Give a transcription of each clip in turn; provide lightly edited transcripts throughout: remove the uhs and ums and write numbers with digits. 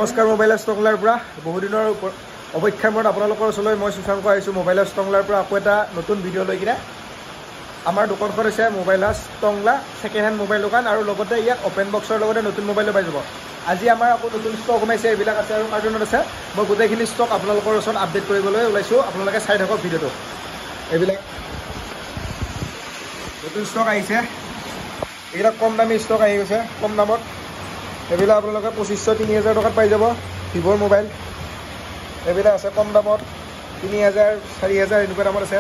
নমস্কাৰ মোবাইলৰ ষ্টংলাৰ পৰা বহু দিনৰ অপেক্ষাৰ মূৰত আপোনালোকৰ ওচৰলৈ মই সুশাংক আহিছোঁ মোবাইলৰ ষ্টংলাৰ পৰা আকৌ এটা নতুন ভিডিঅ' লৈ কিনে আমাৰ দোকানখন হৈছে মোবাইলৰ ষ্টংলা ছেকেণ্ড হেণ্ড মোবাইল দোকান আৰু লগতে ইয়াত অপেন বক্সৰ লগতে নতুন মোবাইলো পাই যাব আজি আমাৰ আকৌ নতুন ষ্টক সোমাইছে এইবিলাক আছে আৰু কাৰ্টুনত আছে মই গোটেইখিনি ষ্টক আপোনালোকৰ ওচৰত আপডেট কৰিবলৈ ওলাইছোঁ আপোনালোকে চাই থাকক ভিডিঅ'টো এইবিলাক নতুন ষ্টক আহিছে এইবিলাক কম দামী ষ্টক আহি গৈছে কম দামত এইবিলাক আপোনালোকে 2500-3000 টকাত পাই যাব ভিভ'ৰ মোবাইল এইবিলাক আছে কম দামত 3000-4000 এনেকুৱা দামত আছে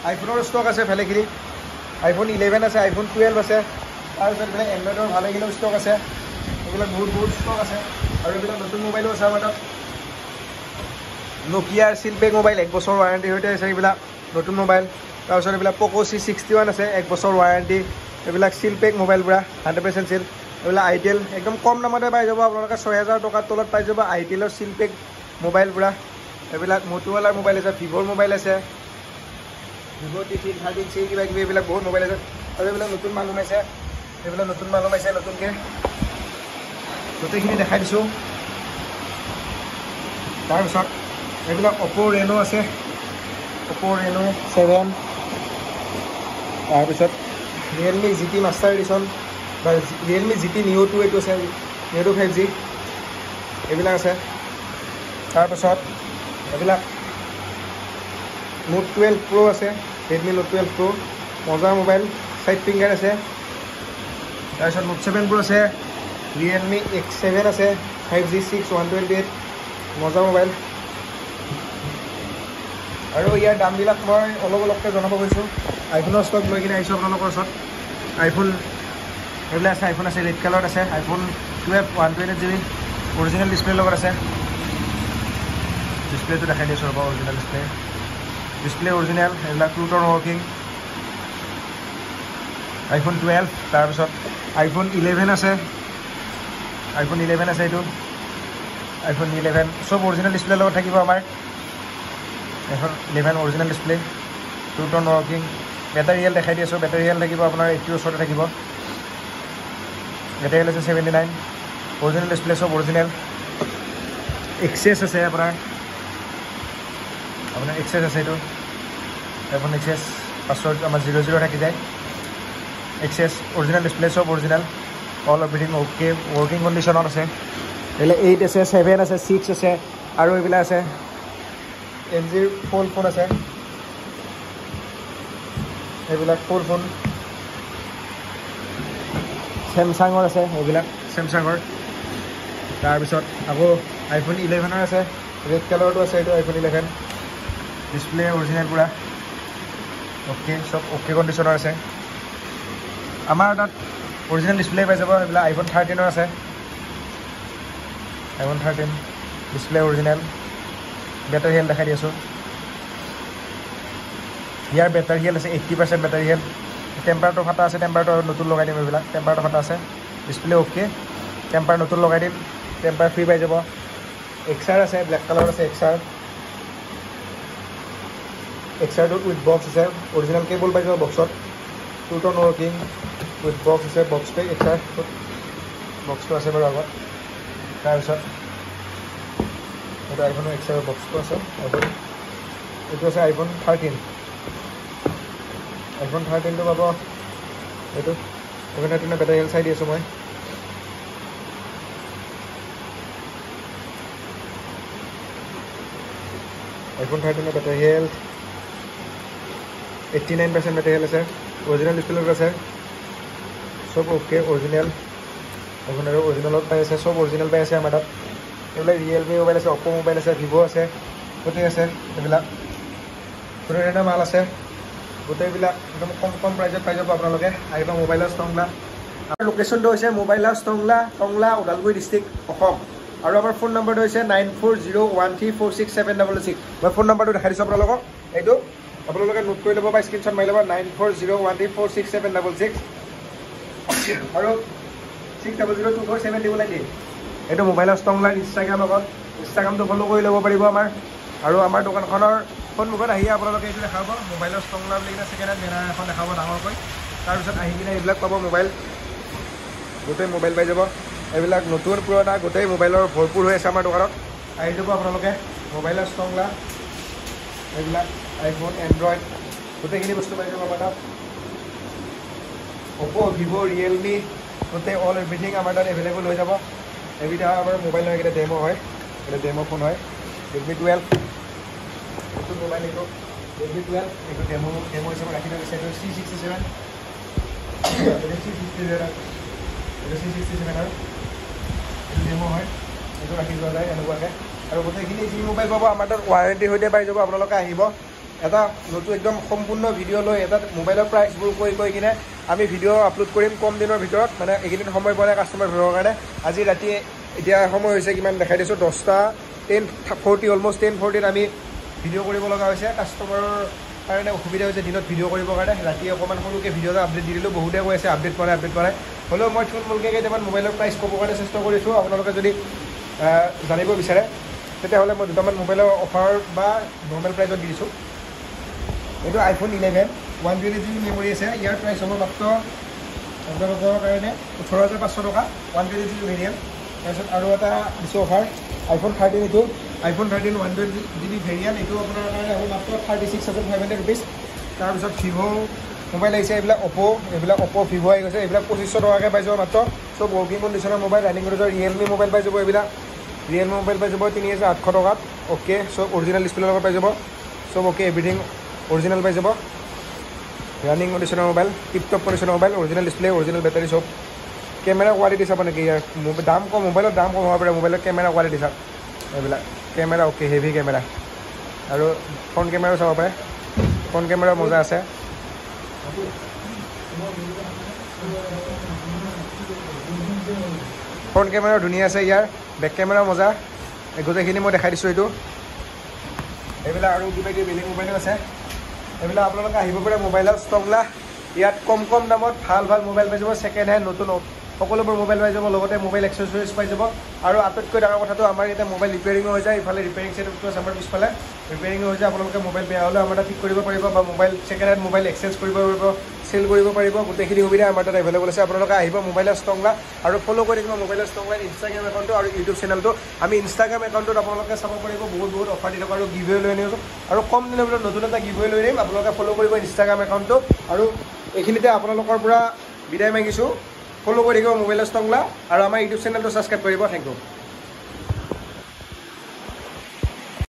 আইফোনৰ ষ্টক আছে ভালেখিনি আইফোন 11 আছে আইফোন 12 আছে তাৰপিছত এইবিলাক এণ্ড্ৰইডৰ ভালেখিনি ষ্টক আছে এইবিলাক বহুত ষ্টক আছে আৰু এইবিলাক নতুন মোবাইলো আছে আমাৰ তাত নকিয়াৰ চিলপেক মোবাইল 1 বছৰ ৱাৰেণ্টি সৈতে আছে এইবিলাক নতুন মোবাইল তাৰপিছত এইবিলাক প'ক' C61 আছে 1 বছৰ ৱাৰেণ্টি এইবিলাক চিলপেক মোবাইল পুৰা 100% চিল এইবিলাক আইটেল একদম কম দামতে পাই যাব আপোনালোকে 6000 টকাৰ তলত পাই যাব আইটেলৰ চিলপেক মোবাইল পুৰা এইবিলাক মটোৱালাৰ মোবাইল আছে ভিভ'ৰ মোবাইল আছে ভিভ' T13 13C কিবা কিবি এইবিলাক বহুত মোবাইল আছে আৰু এইবিলাক নতুন মাল সোমাইছে এইবিলাক নতুন মাল সোমাইছে নতুনকৈ গোটেইখিনি দেখাই দিছোঁ তাৰপিছত এইবিলাক অপ' ৰেনো আছে অপ' ৰেনো 7 তাৰপিছত ৰিয়েলমি GT মাষ্টাৰ এডিশ্যন বা ৰিয়েলমি GT Neo 2 এইটো আছে Neo 2 5G এইবিলাক আছে তাৰপিছত এইবিলাক Note 12 Pro আছে Redmi Note 12 Pro মজা মোবাইল চাইড ফিংগাৰ আছে তাৰপিছত Note 7 Pro আছে Realme X7 আছে 5G 6 128 মজা মোবাইল আৰু ইয়াৰ দামবিলাক মই অলপকৈ জনাব গৈছোঁ আইফোনৰ ষ্টক লৈ কিনে আহিছোঁ আপোনালোকৰ ওচৰত আইফোন এইবিলাক আছে আইফোন আছে ৰেড কালাৰত আছে আইফোন 12 128GB অৰিজিনেল ডিছপ্লেৰ লগত আছে ডিছপ্লেটো দেখাই দিছোঁ ৰ'ব অৰিজিনেল ডিছপ্লে অৰিজিনেল এইবিলাক টু-টোন ৱৰ্কিং আইফোন 12 তাৰপিছত আইফোন 11 আছে আইফোন 11 আছে এইটো আইফোন 11 চব অৰিজিনেল ডিছপ্লেৰ লগত থাকিব আমাৰ iPhone 11 original display two tone working battery health দেখাই দি আছোঁ বেটাৰী হেল্থ থাকিব আপোনাৰ 80 ওচৰতে থাকিব বেটাৰী হেল্থ আছে 79 অৰিজিনেল ডিছপ্লে চব অৰিজিনেল এক্সেছ আছে আপোনাৰ এক্সেছ আছে এইটো আইফোন এক্সেছ পাছৱৰ্ড আমাৰ 00 থাকি যায় এক্সেছ অৰিজিনেল ডিছপ্লে চব original all everything okay working কণ্ডিশ্যনত আছে এইবিলাক 8 আছে 7 আছে 6 আছে আৰু এইবিলাক আছে LGৰ ফ'ল্ড ফোন আছে এইবিলাক ফ'ল্ড ফোন চেমচাঙৰ আছে এইবিলাক চেমচাঙৰ তাৰপিছত আকৌ আইফোন 11ৰ আছে ৰেড কালাৰটো আছে এইটো আইফোন 11 ডিছপ্লে অৰিজিনেল পুৰা অ'কে চব অ'কে কণ্ডিশ্যনৰ আছে আমাৰ তাত অৰিজিনেল ডিছপ্লে পাই যাব এইবিলাক আইফোন 13ৰ আছে iPhone 13 display original battery health দেখাই দি আছোঁ ইয়াৰ বেটাৰী হেল্থ আছে 80% বেটাৰী হেল্থ টেম্পাৰটো ফাটা আছে টেম্পাৰটো নতুন লগাই দিম এইবিলাক টেম্পাৰটো ফাটা আছে ডিছপ্লে অ'কে টেম্পাৰ নতুন লগাই দিম টেম্পাৰ ফ্ৰী পাই যাব XR আছে ব্লেক কালাৰ আছে XRটোত উইথ বক্স আছে অৰিজিনেল কেবল পাই যাব বক্সত টু-টোন ৱৰ্কিং উইথ বক্স আছে বক্সটো XR বক্সটো আছে বাৰু আগত তাৰপিছত এইটো আইফোনৰ XR বক্সটো আছে আইফোন এইটো আছে আইফোন 13 আইফোন 13টো পাব এইটো আইফোন 13ৰ বেটাৰী হেল্থ চাই দি আছোঁ মই আইফোন 13ৰ বেটাৰী হেল্থ 89% বেটাৰী হেল্থ আছে অৰিজিনেল ডিছপ্লেত আছে চব অ'কে অৰিজিনেল আইফোন আৰু অৰিজিনেলত পাই আছে চব অৰিজিনেল পাই আছে আমাৰ তাত এইবিলাক ৰিয়েলমি মোবাইল আছে অপ' মোবাইল আছে ভিভ' আছে গোটেই আছে এইবিলাক গোটেই ধৰণৰ মাল আছে গোটেইবিলাক একদম কম প্ৰাইজত পাই যাব আপোনালোকে আহিব মোবাইলৰ ষ্টংলা আমাৰ লোকেশ্যনটো হৈছে মোবাইলৰ ষ্টংলা টংলা ওদালগুৰি ডিষ্ট্ৰিক্ট অসম আৰু আমাৰ ফোন নম্বৰটো হৈছে 9401346766 মই ফোন নম্বৰটো দেখাই দিছোঁ আপোনালোকক এইটো আপোনালোকে নোট কৰি ল'ব বা স্ক্ৰীনশ্বট মাৰি ল'ব 9401346766 আৰু 600247 দিবলৈ দিয়ে এইটো মোবাইলৰ ষ্টংলাৰ ইনষ্টাগ্ৰামটো ফ'ল' কৰি ল'ব পাৰিব আমাৰ আৰু আমাৰ দোকানখনৰ সন্মুখত আহি আপোনালোকে এইটো দেখাব মোবাইলৰ ষ্টংলা বুলি কিনে ছেকেণ্ড হেণ্ড বেনাৰ এখন দেখাব ডাঙৰকৈ তাৰপিছত আহি কিনে এইবিলাক পাব মোবাইল গোটেই মোবাইল পাই যাব এইবিলাক নতুন পুৰণা গোটেই মোবাইলৰ ভৰপূৰ হৈ আছে আমাৰ দোকানত আহি যাব আপোনালোকে মোবাইলৰ ষ্টংলা এইবিলাক আইফোন এণ্ড্ৰইড গোটেইখিনি বস্তু পাই যাব আমাৰ তাত অপো ভিভো ৰিয়েলমি গোটেই অল এভৰিথিং আমাৰ তাত এভেইলেবল হৈ যাব এইকেইটা আমাৰ মোবাইলৰ এইকেইটা ডেমো হয় এটা ডেমো ফোন হয় ৰেডমি 12 নতুন মোবাইল এইটো ৰেডমি 12 এইটো ডেমো হিচাপে ৰাখি থোৱা হৈছে এইটো C67 আৰু এইটো ডেমো হয় এইটো ৰাখি যোৱা যায় এনেকুৱাকৈ আৰু গোটেইখিনি যি মোবাইল পাব আমাৰ তাত ৱাৰেণ্টিৰ সৈতে পাই যাব আপোনালোকে আহিব এটা নতুন একদম সম্পূৰ্ণ ভিডিঅ' লৈ এটা মোবাইলৰ প্ৰাইচবোৰ কৈ কিনে আমি ভিডিঅ' আপলোড কৰিম কম দিনৰ ভিতৰত মানে এইকেইদিন সময় পোৱা নাই কাষ্টমাৰ ভিৰৰ কাৰণে আজি ৰাতি এতিয়া সময় হৈছে কিমান দেখাই দিছোঁ 10:40 অলমষ্ট 10:40 আমি ভিডিঅ' কৰিব লগা হৈছে কাষ্টমাৰৰ কাৰণে অসুবিধা হৈছে দিনত ভিডিঅ' কৰিবৰ কাৰণে ৰাতি অকণমান সৰুকৈ ভিডিঅ' এটা আপডেট দি দিলোঁ বহুতে কৈ আছে আপডেট কৰা নাই হ'লেও মই থুলমূলকৈ কেইটামান মোবাইলৰ প্ৰাইচ ক'বৰ কাৰণে চেষ্টা কৰিছোঁ আপোনালোকে যদি জানিব বিচাৰে তেতিয়াহ'লে মই দুটামান মোবাইলৰ অফাৰ বা নৰ্মেল প্ৰাইচত দি দিছোঁ এইটো আইফোন 11 128GB মেমৰি আছে ইয়াৰ প্ৰাইচ হ'ব মাত্ৰ আপোনালোকৰ কাৰণে 18,500 টকা 128GB ভেৰিয়েণ্ট তাৰপিছত আৰু এটা দিছোঁ অফাৰ আইফোন 13 এইটো আইফোন 13 128GB ভেৰিয়েণ্ট এইটো আপোনাৰ কাৰণে হ'ব মাত্ৰ 36,500 ৰুপিজ তাৰপিছত ভিভো মোবাইল আহিছে এইবিলাক অপো ভিভো আহি গৈছে এইবিলাক 2500 টকাকৈ পাই যাব মাত্ৰ চব ৱৰ্কিং কণ্ডিশ্যনৰ মোবাইল ৰানিং কণ্ডিশ্যনৰ ৰিয়েলমি মোবাইল পাই যাব এইবিলাক ৰিয়েলমি মোবাইল পাই যাব 3,800 টকাত অ'কে চব অৰিজিনেল ডিছপ্লেৰ লগত পাই যাব চব অ'কে এভৰিথিং অৰিজিনেল পাই যাব ৰানিং কণ্ডিশ্যনৰ মোবাইল টিপটপ কণ্ডিশ্যনৰ mobile original display original battery চব কেমেৰা কোৱালিটি চাব নেকি ইয়াৰ দাম কম মোবাইলৰ দাম কম হ'ব পাৰে মোবাইলৰ কেমেৰা কোৱালিটি চাওক এইবিলাক কেমেৰা অ'কে হেভি কেমেৰা আৰু ফ্ৰণ্ট কেমেৰাও চাব পাৰে ফ্ৰণ্ট কেমেৰা মজা আছে ফ্ৰণ্ট কেমেৰাও ধুনীয়া আছে ইয়াৰ বেক কেমেৰাও মজা গোটেইখিনি মই দেখাই দিছোঁ এইটো এইবিলাক আৰু কিবা কিবি বেলেগ মোবাইলো আছে এইবিলাক আপোনালোকে আহিব পাৰে মোবাইলৰ ষ্টংলা ইয়াত কম দামত ভাল মোবাইল পাই যাব ছেকেণ্ড হেণ্ড নতুন সকলোবোৰ মোবাইল পাই যাব লগতে মোবাইল এক্সেছৰিজ পাই যাব আৰু আটাইতকৈ ডাঙৰ কথাটো আমাৰ ইয়াতে মোবাইল ৰিপেয়াৰিঙো হৈ যায় ইফালে ৰিপেয়াৰিং চেণ্টাৰটো আছে আমাৰ পিছফালে ৰিপেয়াৰিঙো হৈ যায় আপোনালোকে মোবাইল বেয়া হ'লে আমাৰ তাত ঠিক কৰিব পাৰিব বা mobile second hand mobile exchange কৰিব পাৰিব চেল কৰিব পাৰিব গোটেইখিনি সুবিধা আমাৰ তাত এভেইলেবল আছে আপোনালোকে আহিব মোবাইলৰ ষ্টংলা আৰু ফ'ল' কৰি থাকিব মোবাইলৰ ষ্টংলাৰ ইনষ্টাগ্ৰাম একাউণ্টটো আৰু ইউটিউব চেনেলটো আমি ইনষ্টাগ্ৰাম একাউণ্টত আপোনালোকে চাব পাৰিব বহুত অফাৰ দি থকা আৰু গিভৱে লৈ আনিছোঁ আৰু কম দিনৰ ভিতৰত নতুন এটা গিভৱে লৈ আহিম আপোনালোকে ফ'ল' কৰিব ইনষ্টাগ্ৰাম একাউণ্টটো আৰু এইখিনিতে আপোনালোকৰ পৰা বিদায় মাগিছোঁ ফ'ল' কৰি থাকিব মোবাইলৰ ষ্টংলা আৰু আমাৰ ইউটিউব চেনেলটো ছাবস্ক্ৰাইব কৰিব থেংক ইউ